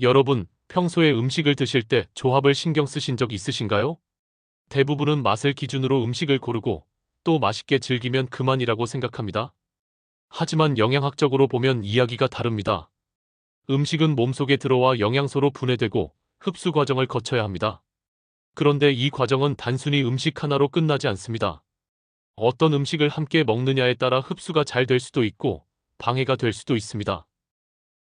여러분, 평소에 음식을 드실 때 조합을 신경 쓰신 적 있으신가요? 대부분은 맛을 기준으로 음식을 고르고 또 맛있게 즐기면 그만이라고 생각합니다. 하지만 영양학적으로 보면 이야기가 다릅니다. 음식은 몸속에 들어와 영양소로 분해되고 흡수 과정을 거쳐야 합니다. 그런데 이 과정은 단순히 음식 하나로 끝나지 않습니다. 어떤 음식을 함께 먹느냐에 따라 흡수가 잘 될 수도 있고 방해가 될 수도 있습니다.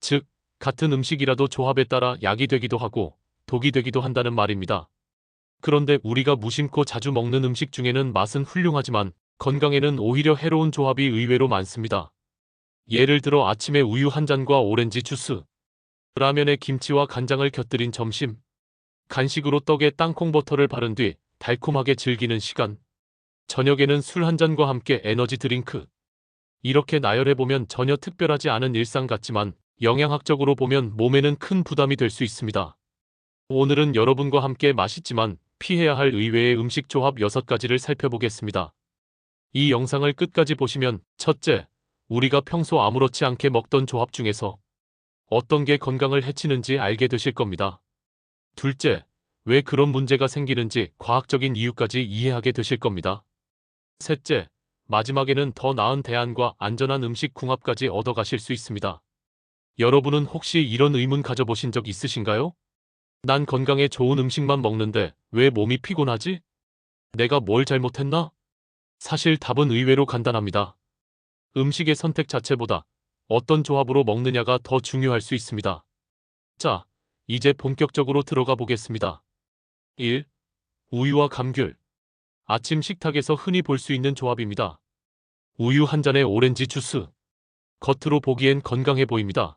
즉, 같은 음식이라도 조합에 따라 약이 되기도 하고 독이 되기도 한다는 말입니다. 그런데 우리가 무심코 자주 먹는 음식 중에는 맛은 훌륭하지만 건강에는 오히려 해로운 조합이 의외로 많습니다. 예를 들어 아침에 우유 한 잔과 오렌지 주스, 라면에 김치와 간장을 곁들인 점심, 간식으로 떡에 땅콩 버터를 바른 뒤 달콤하게 즐기는 시간, 저녁에는 술 한 잔과 함께 에너지 드링크. 이렇게 나열해보면 전혀 특별하지 않은 일상 같지만 영양학적으로 보면 몸에는 큰 부담이 될 수 있습니다. 오늘은 여러분과 함께 맛있지만 피해야 할 의외의 음식 조합 6가지를 살펴보겠습니다. 이 영상을 끝까지 보시면 첫째, 우리가 평소 아무렇지 않게 먹던 조합 중에서 어떤 게 건강을 해치는지 알게 되실 겁니다. 둘째, 왜 그런 문제가 생기는지 과학적인 이유까지 이해하게 되실 겁니다. 셋째, 마지막에는 더 나은 대안과 안전한 음식 궁합까지 얻어가실 수 있습니다. 여러분은 혹시 이런 의문 가져보신 적 있으신가요? 난 건강에 좋은 음식만 먹는데 왜 몸이 피곤하지? 내가 뭘 잘못했나? 사실 답은 의외로 간단합니다. 음식의 선택 자체보다 어떤 조합으로 먹느냐가 더 중요할 수 있습니다. 자, 이제 본격적으로 들어가 보겠습니다. 1. 우유와 감귤. 아침 식탁에서 흔히 볼 수 있는 조합입니다. 우유 한 잔에 오렌지 주스. 겉으로 보기엔 건강해 보입니다.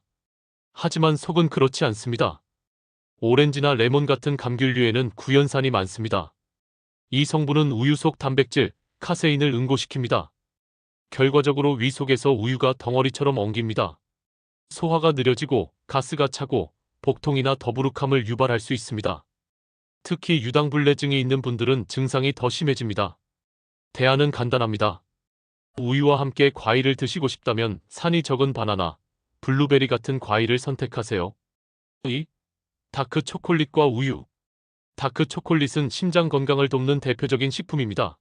하지만 속은 그렇지 않습니다. 오렌지나 레몬 같은 감귤류에는 구연산이 많습니다. 이 성분은 우유 속 단백질, 카세인을 응고시킵니다. 결과적으로 위 속에서 우유가 덩어리처럼 엉깁니다. 소화가 느려지고 가스가 차고 복통이나 더부룩함을 유발할 수 있습니다. 특히 유당불내증이 있는 분들은 증상이 더 심해집니다. 대안은 간단합니다. 우유와 함께 과일을 드시고 싶다면 산이 적은 바나나, 블루베리 같은 과일을 선택하세요. 2. 다크 초콜릿과 우유. 다크 초콜릿은 심장 건강을 돕는 대표적인 식품입니다.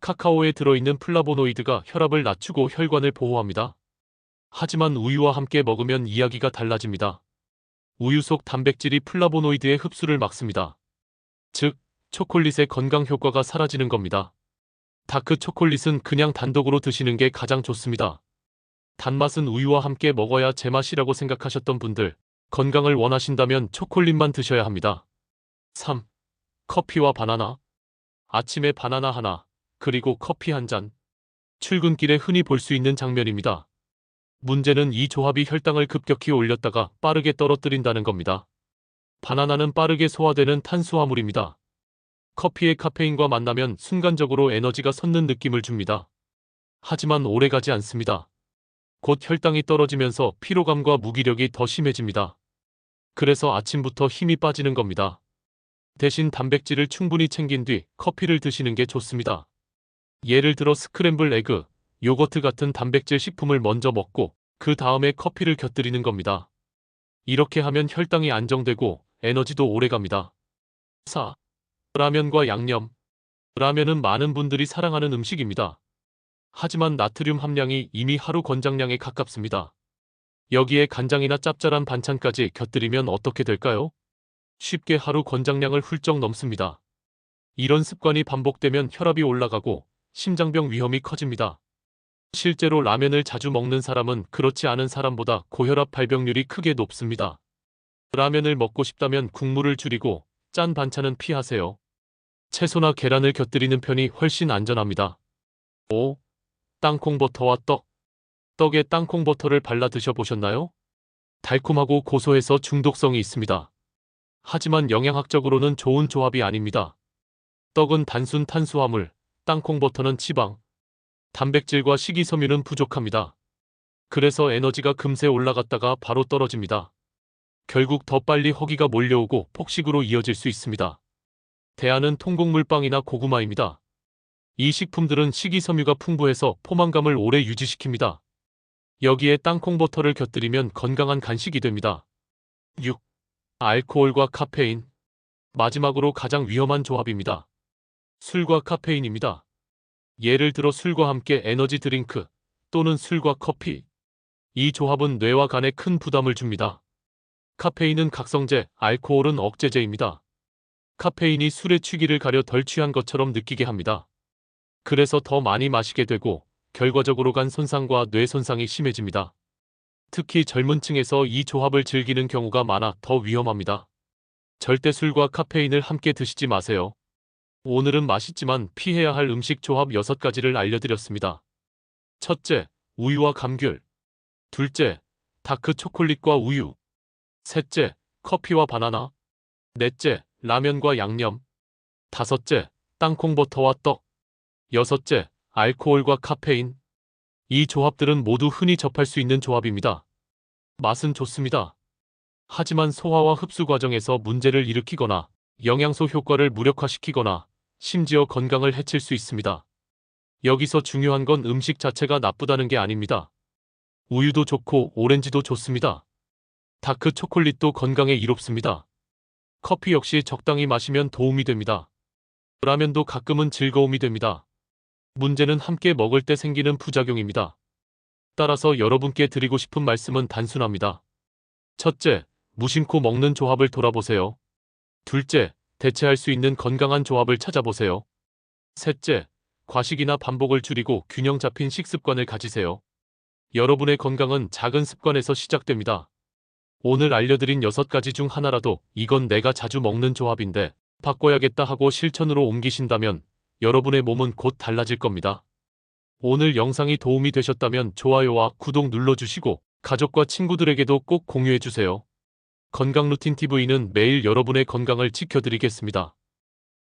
카카오에 들어있는 플라보노이드가 혈압을 낮추고 혈관을 보호합니다. 하지만 우유와 함께 먹으면 이야기가 달라집니다. 우유 속 단백질이 플라보노이드의 흡수를 막습니다. 즉, 초콜릿의 건강 효과가 사라지는 겁니다. 다크 초콜릿은 그냥 단독으로 드시는 게 가장 좋습니다. 단맛은 우유와 함께 먹어야 제맛이라고 생각하셨던 분들, 건강을 원하신다면 초콜릿만 드셔야 합니다. 3. 커피와 바나나. 아침에 바나나 하나, 그리고 커피 한 잔. 출근길에 흔히 볼 수 있는 장면입니다. 문제는 이 조합이 혈당을 급격히 올렸다가 빠르게 떨어뜨린다는 겁니다. 바나나는 빠르게 소화되는 탄수화물입니다. 커피의 카페인과 만나면 순간적으로 에너지가 솟는 느낌을 줍니다. 하지만 오래가지 않습니다. 곧 혈당이 떨어지면서 피로감과 무기력이 더 심해집니다. 그래서 아침부터 힘이 빠지는 겁니다. 대신 단백질을 충분히 챙긴 뒤 커피를 드시는 게 좋습니다. 예를 들어 스크램블 에그, 요거트 같은 단백질 식품을 먼저 먹고 그 다음에 커피를 곁들이는 겁니다. 이렇게 하면 혈당이 안정되고 에너지도 오래갑니다. 4. 라면과 양념. 라면은 많은 분들이 사랑하는 음식입니다. 하지만 나트륨 함량이 이미 하루 권장량에 가깝습니다. 여기에 간장이나 짭짤한 반찬까지 곁들이면 어떻게 될까요? 쉽게 하루 권장량을 훌쩍 넘습니다. 이런 습관이 반복되면 혈압이 올라가고 심장병 위험이 커집니다. 실제로 라면을 자주 먹는 사람은 그렇지 않은 사람보다 고혈압 발병률이 크게 높습니다. 라면을 먹고 싶다면 국물을 줄이고 짠 반찬은 피하세요. 채소나 계란을 곁들이는 편이 훨씬 안전합니다. 5. 땅콩버터와 떡. 떡에 땅콩버터를 발라 드셔보셨나요? 달콤하고 고소해서 중독성이 있습니다. 하지만 영양학적으로는 좋은 조합이 아닙니다. 떡은 단순 탄수화물, 땅콩버터는 지방, 단백질과 식이섬유는 부족합니다. 그래서 에너지가 금세 올라갔다가 바로 떨어집니다. 결국 더 빨리 허기가 몰려오고 폭식으로 이어질 수 있습니다. 대안은 통곡물빵이나 고구마입니다. 이 식품들은 식이섬유가 풍부해서 포만감을 오래 유지시킵니다. 여기에 땅콩버터를 곁들이면 건강한 간식이 됩니다. 6. 알코올과 카페인. 마지막으로 가장 위험한 조합입니다. 술과 카페인입니다. 예를 들어 술과 함께 에너지 드링크 또는 술과 커피. 이 조합은 뇌와 간에 큰 부담을 줍니다. 카페인은 각성제, 알코올은 억제제입니다. 카페인이 술의 취기를 가려 덜 취한 것처럼 느끼게 합니다. 그래서 더 많이 마시게 되고 결과적으로 간 손상과 뇌 손상이 심해집니다. 특히 젊은 층에서 이 조합을 즐기는 경우가 많아 더 위험합니다. 절대 술과 카페인을 함께 드시지 마세요. 오늘은 맛있지만 피해야 할 음식 조합 6가지를 알려드렸습니다. 첫째, 우유와 감귤. 둘째, 다크 초콜릿과 우유. 셋째, 커피와 바나나. 넷째, 라면과 양념. 다섯째, 땅콩버터와 떡. 여섯째, 알코올과 카페인. 이 조합들은 모두 흔히 접할 수 있는 조합입니다. 맛은 좋습니다. 하지만 소화와 흡수 과정에서 문제를 일으키거나 영양소 효과를 무력화시키거나 심지어 건강을 해칠 수 있습니다. 여기서 중요한 건 음식 자체가 나쁘다는 게 아닙니다. 우유도 좋고 오렌지도 좋습니다. 다크 초콜릿도 건강에 이롭습니다. 커피 역시 적당히 마시면 도움이 됩니다. 라면도 가끔은 즐거움이 됩니다. 문제는 함께 먹을 때 생기는 부작용입니다. 따라서 여러분께 드리고 싶은 말씀은 단순합니다. 첫째, 무심코 먹는 조합을 돌아보세요. 둘째, 대체할 수 있는 건강한 조합을 찾아보세요. 셋째, 과식이나 반복을 줄이고 균형 잡힌 식습관을 가지세요. 여러분의 건강은 작은 습관에서 시작됩니다. 오늘 알려드린 6가지 중 하나라도 이건 내가 자주 먹는 조합인데 바꿔야겠다 하고 실천으로 옮기신다면 여러분의 몸은 곧 달라질 겁니다. 오늘 영상이 도움이 되셨다면 좋아요와 구독 눌러주시고 가족과 친구들에게도 꼭 공유해주세요. 건강루틴TV는 매일 여러분의 건강을 지켜드리겠습니다.